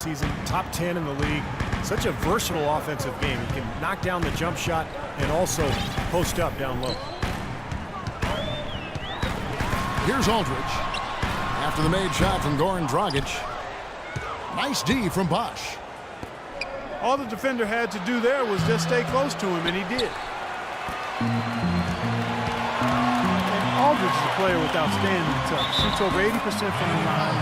season, top 10 in the league. Such a versatile offensive game. He can knock down the jump shot and also post up down low. Here's Aldridge. After the made shot from Goran Dragic. Nice D from Bosh. All the defender had to do there was just stay close to him, and he did. And Aldridge is a player with outstanding touch. Shoots over 80% from the line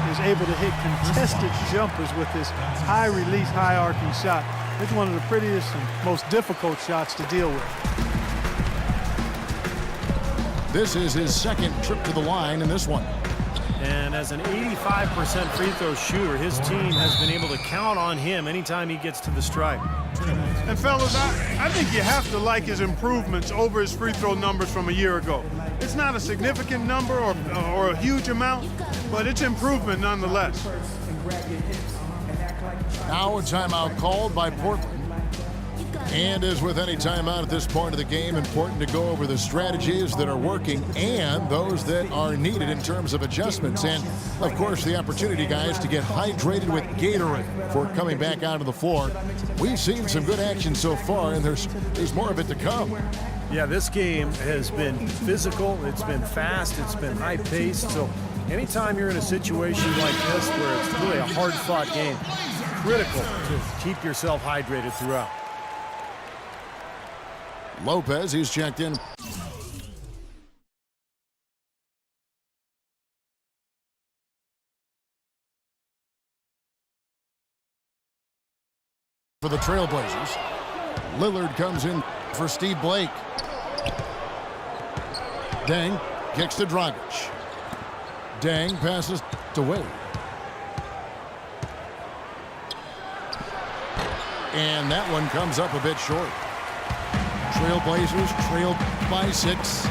and is able to hit contested jumpers with his high release, high arcing shot. It's one of the prettiest and most difficult shots to deal with. This is his second trip to the line in this one. And as an 85% free throw shooter, his team has been able to count on him anytime he gets to the stripe. And fellas, I think you have to like his improvements over his free throw numbers from a year ago. It's not a significant number or a huge amount, but it's improvement nonetheless. Now a timeout called by Portland. And as with any timeout at this point of the game, important to go over the strategies that are working and those that are needed in terms of adjustments. And, of course, the opportunity, guys, to get hydrated with Gatorade before coming back onto the floor. We've seen some good action so far, and there's more of it to come. Yeah, this game has been physical. It's been fast. It's been high-paced. So anytime you're in a situation like this where it's really a hard-fought game, it's critical to keep yourself hydrated throughout. Lopez, he's checked in. For the Trailblazers. Lillard comes in for Steve Blake. Deng kicks to Dragic. Deng passes to Wade. And that one comes up a bit short. Trailblazers trailed by 6.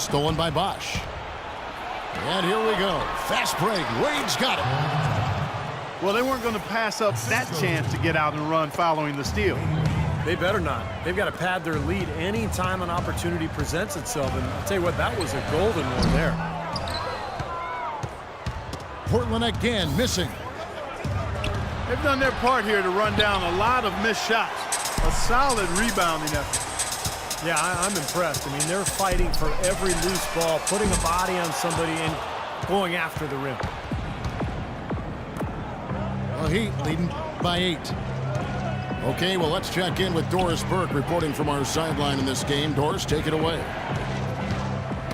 Stolen by Bosh. And here we go. Fast break. Wade's got it. Well, they weren't going to pass up that chance to get out and run following the steal. They better not. They've got to pad their lead any time an opportunity presents itself. And I'll tell you what, that was a golden one there. Portland again missing. They've done their part here to run down a lot of missed shots. A solid rebounding effort. Yeah, I'm impressed. I mean, they're fighting for every loose ball, putting a body on somebody and going after the rim. Well, Heat leading by 8. Okay, well, let's check in with Doris Burke reporting from our sideline in this game. Doris, take it away.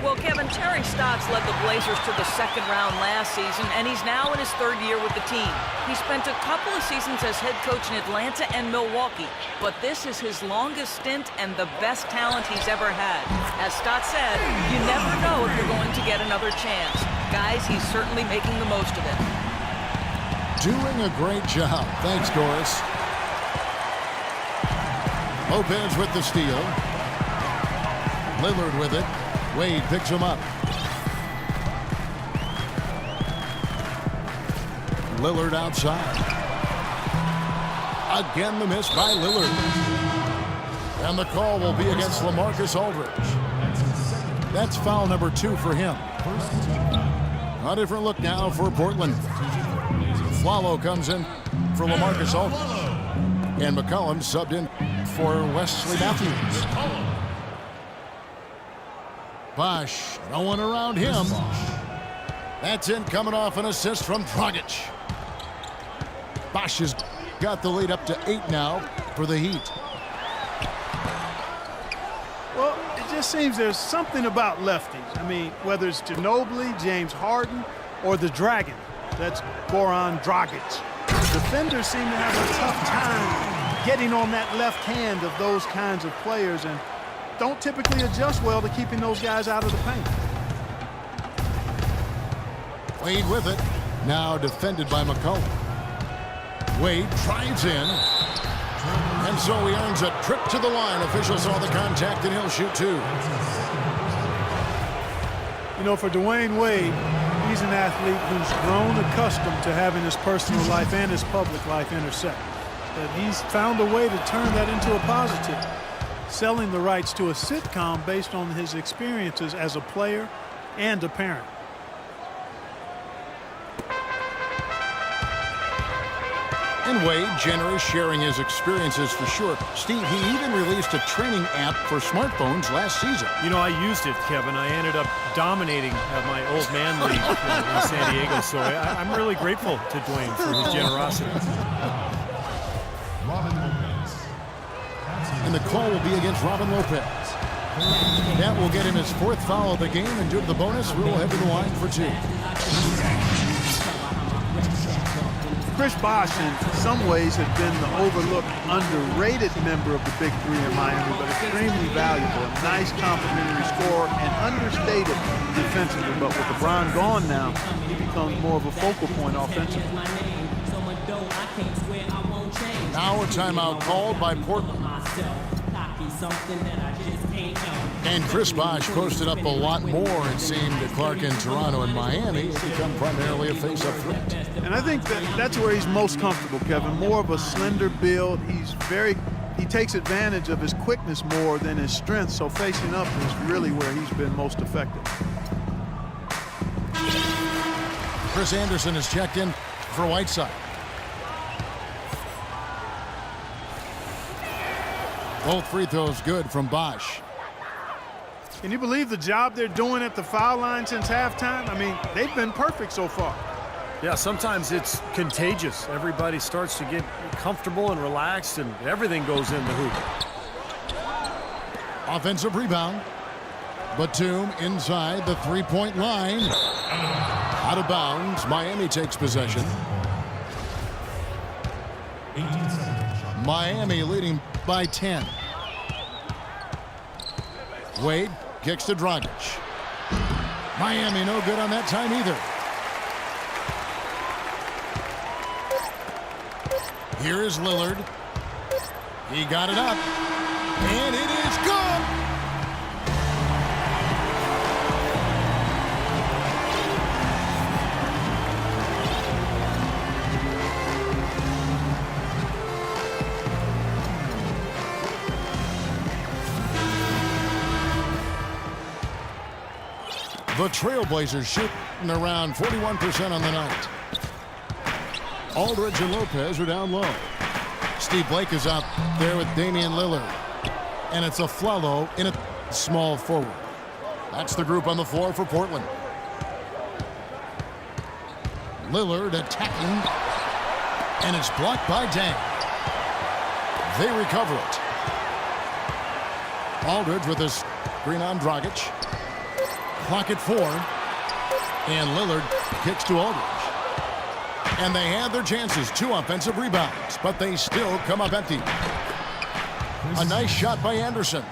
Well, Kevin, Terry Stotts led the Blazers to the second round last season, and he's now in his third year with the team. He spent a couple of seasons as head coach in Atlanta and Milwaukee, but this is his longest stint and the best talent he's ever had. As Stotts said, you never know if you're going to get another chance. Guys, he's certainly making the most of it. Doing a great job. Thanks, Doris. Lopez with the steal. Lillard with it. Wade picks him up. Lillard outside. Again the miss by Lillard. And the call will be against LaMarcus Aldridge. That's foul number 2 for him. A different look now for Portland. Flalo comes in for LaMarcus Aldridge. And McCollum subbed in for Wesley Matthews. Bosh, no one around him. That's in, coming off an assist from Dragic. Bosh has got the lead up to 8 now for the Heat. Well, it just seems there's something about lefties. I mean, whether it's Ginobili, James Harden, or the Dragon. That's Goran Dragic. Defenders seem to have a tough time getting on that left hand of those kinds of players and don't typically adjust well to keeping those guys out of the paint. Wade with it. Now defended by McCollum. Wade drives in. And so he earns a trip to the line. Officials saw the contact and he'll shoot 2. You know, for Dwayne Wade, he's an athlete who's grown accustomed to having his personal life and his public life intersect. But he's found a way to turn that into a positive, selling the rights to a sitcom based on his experiences as a player and a parent. And Wade, generous, sharing his experiences for sure. Steve, he even released a training app for smartphones last season. You know, I used it, Kevin. I ended up dominating my old man league in San Diego, so I'm really grateful to Dwayne for his generosity. And the call will be against Robin Lopez. That will get him his 4th foul of the game, and due to the bonus, we'll head to the line for 2. Chris Bosh, in some ways, has been the overlooked, underrated member of the Big Three in Miami, but extremely valuable. A nice complementary scorer and understated defensively. But with LeBron gone now, he becomes more of a focal point offensively. Now a timeout called by Portland. And Chris Bosh posted up a lot more, it seemed, to Clark in Toronto and Miami. It's become primarily a face-up threat. And I think that's where he's most comfortable, Kevin. More of a slender build. He takes advantage of his quickness more than his strength, so facing up is really where he's been most effective. Chris Anderson has checked in for Whiteside. Both free throws good from Bosh. Can you believe the job they're doing at the foul line since halftime? I mean, they've been perfect so far. Yeah, sometimes it's contagious. Everybody starts to get comfortable and relaxed, and everything goes in the hoop. Offensive rebound. Batum inside the three-point line. Out of bounds. Miami takes possession. Miami leading by 10. Wade kicks to Dragic. Miami no good on that time either. Here is Lillard. He got it up. And it is good. The Trailblazers shooting around 41% on the night. Aldridge and Lopez are down low. Steve Blake is out there with Damian Lillard. And it's a Flalo in a small forward. That's the group on the floor for Portland. Lillard attacking. And it's blocked by Dang. They recover it. Aldridge with his screen on Dragic. Clock at 4. And Lillard kicks to Aldridge. And they had their chances. 2 offensive rebounds. But they still come up empty. A nice shot by Anderson.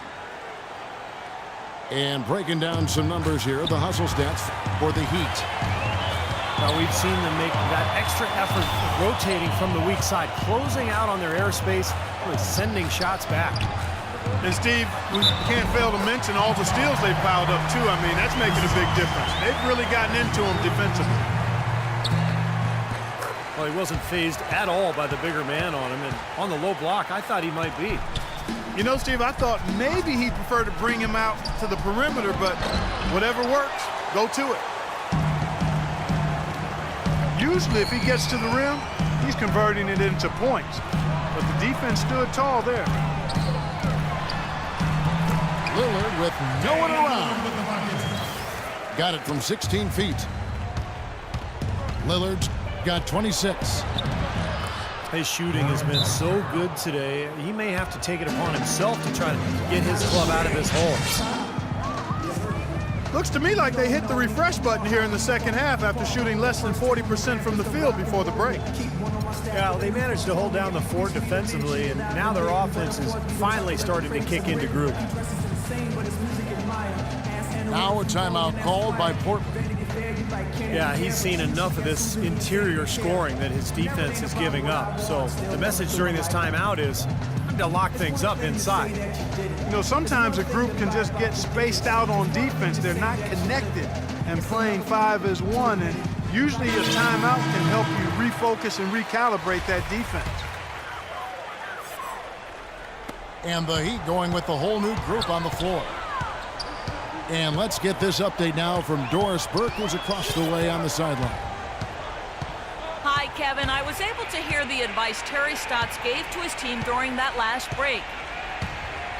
And breaking down some numbers here. The hustle stats for the Heat. Now we've seen them make that extra effort rotating from the weak side. Closing out on their airspace. Really sending shots back. And Steve, we can't fail to mention all the steals they've piled up too. I mean, that's making a big difference. They've really gotten into them defensively. Well, he wasn't phased at all by the bigger man on him. And on the low block, I thought he might be. You know, Steve, I thought maybe he'd prefer to bring him out to the perimeter, but whatever works, go to it. Usually, if he gets to the rim, he's converting it into points. But the defense stood tall there. Lillard with no one around. Got it from 16 feet. Lillard's got 26. His shooting has been so good today. He may have to take it upon himself to try to get his club out of this hole. Looks to me like they hit the refresh button here in the second half after shooting less than 40% from the field before the break. Yeah, they managed to hold down the fort defensively, and now their offense is finally starting to kick into groove. Now a timeout called by Portland. Yeah, he's seen enough of this interior scoring that his defense is giving up. So the message during this timeout is to lock things up inside. You know, sometimes a group can just get spaced out on defense. They're not connected and playing 5 as 1. And usually a timeout can help you refocus and recalibrate that defense. And the Heat going with the whole new group on the floor. And let's get this update now from Doris Burke, who's across the way on the sideline. Hi, Kevin, I was able to hear the advice Terry Stotts gave to his team during that last break.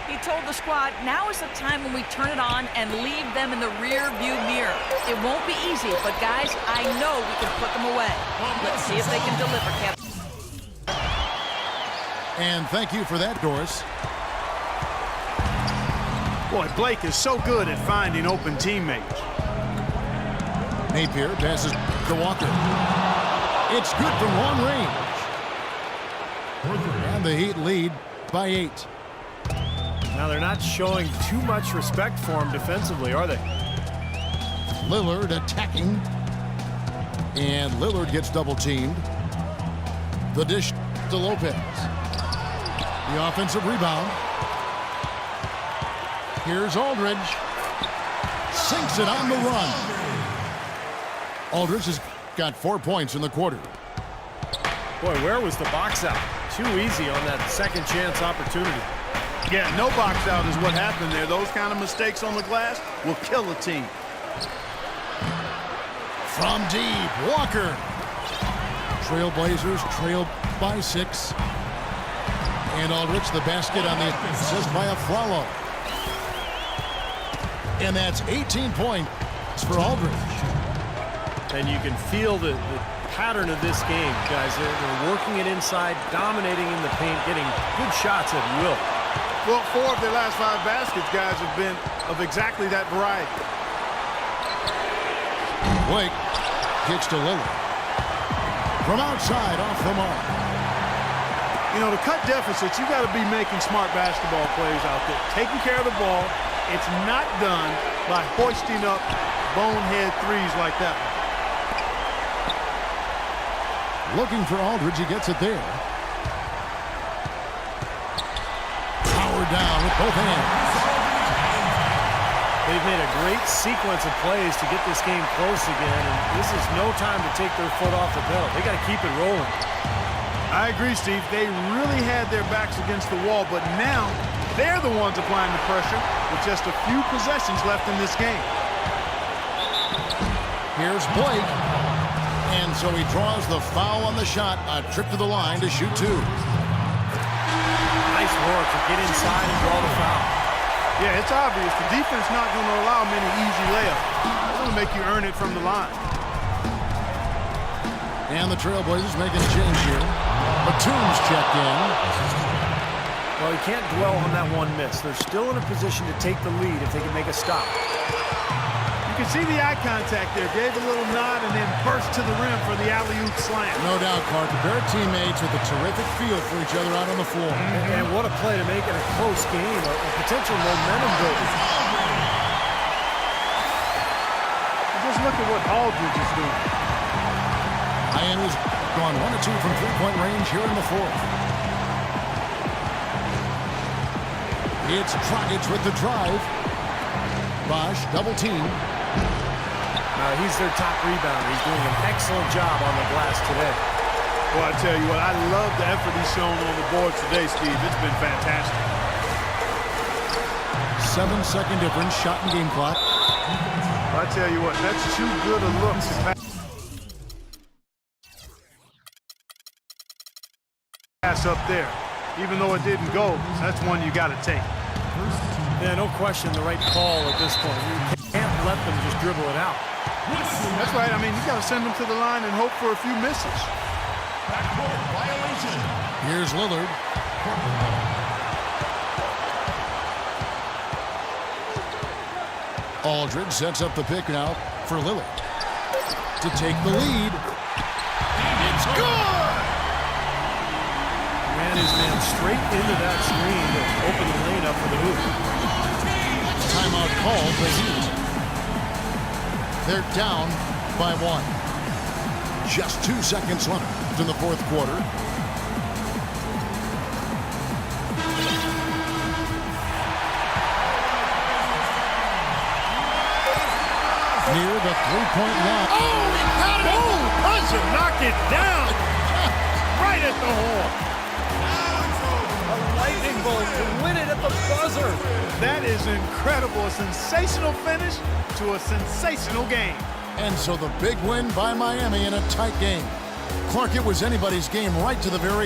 He told the squad, now is the time when we turn it on and leave them in the rear view mirror. It won't be easy, but guys, I know we can put them away. Let's see if they can deliver, Kevin. And thank you for that, Doris. Boy, Blake is so good at finding open teammates. Napier passes to Walker. It's good from long range. And the Heat lead by 8. Now they're not showing too much respect for him defensively, are they? Lillard attacking. And Lillard gets double teamed. The dish to Lopez. The offensive rebound. Here's Aldridge. Sinks it on the run. Aldridge has got 4 points in the quarter. Boy, where was the box out? Too easy on that second chance opportunity. Yeah, no box out is what happened there. Those kind of mistakes on the glass will kill a team. From deep, Walker. Trailblazers trail by 6. And Aldridge, the basket on the assist by Aflalo. And that's 18 points for Aldridge. And you can feel the pattern of this game, guys. They're working it inside, dominating in the paint, getting good shots at will. Well, 4 of their last 5 baskets, guys, have been of exactly that variety. Blake kicks to Lillard. From outside, off the mark. You know, to cut deficits, you got to be making smart basketball plays out there. Taking care of the ball. It's not done by hoisting up bonehead threes like that one. Looking for Aldridge, he gets it there. Power down with both hands. They've made a great sequence of plays to get this game close again, and this is no time to take their foot off the pedal. They got to keep it rolling. I agree, Steve. They really had their backs against the wall, but now they're the ones applying the pressure with just a few possessions left in this game. Here's Blake. And so he draws the foul on the shot. A trip to the line to shoot 2. Nice work to get inside and draw the foul. Yeah, it's obvious. The defense not going to allow many easy layups. It's going to make you earn it from the line. And the Trailblazers making a change here. Batum's checked in. Well, you can't dwell on that one miss. They're still in a position to take the lead if they can make a stop. You can see the eye contact there. Gave a little nod and then burst to the rim for the alley-oop slam. No doubt, Clark. Their teammates with a terrific feel for each other out on the floor. And what a play to make it a close game, a potential momentum builder. Just look at what Aldridge is doing. Ian was gone 1 of 2 from 3-point range here in the 4th. It's Dragic with the drive. Bosch double team. He's their top rebounder. He's doing an excellent job on the glass today. Well, I tell you what, I love the effort he's shown on the board today, Steve. It's been fantastic. 7-second difference, shot and game clock. Well, I tell you what, that's too good a look to pass up there. Even though it didn't go, that's one you got to take. Yeah, no question, the right call at this point. You can't let them just dribble it out. That's right. I mean, you got to send them to the line and hope for a few misses. Here's Lillard. Aldridge sets up the pick now for Lillard to take the lead. It's good! Ran his man straight into that screen to open the lane up for the hoop. Timeout called the Heat. They're down by 1. Just 2 seconds left in the 4th quarter. Near the 3-point line. Oh, he got it! Oh, buzzer, knock it down! Right at the hole. A lightning bolt to win it at the buzzer. That is incredible. A sensational finish to a sensational game. And so the big win by Miami in a tight game. Clark, it was anybody's game right to the very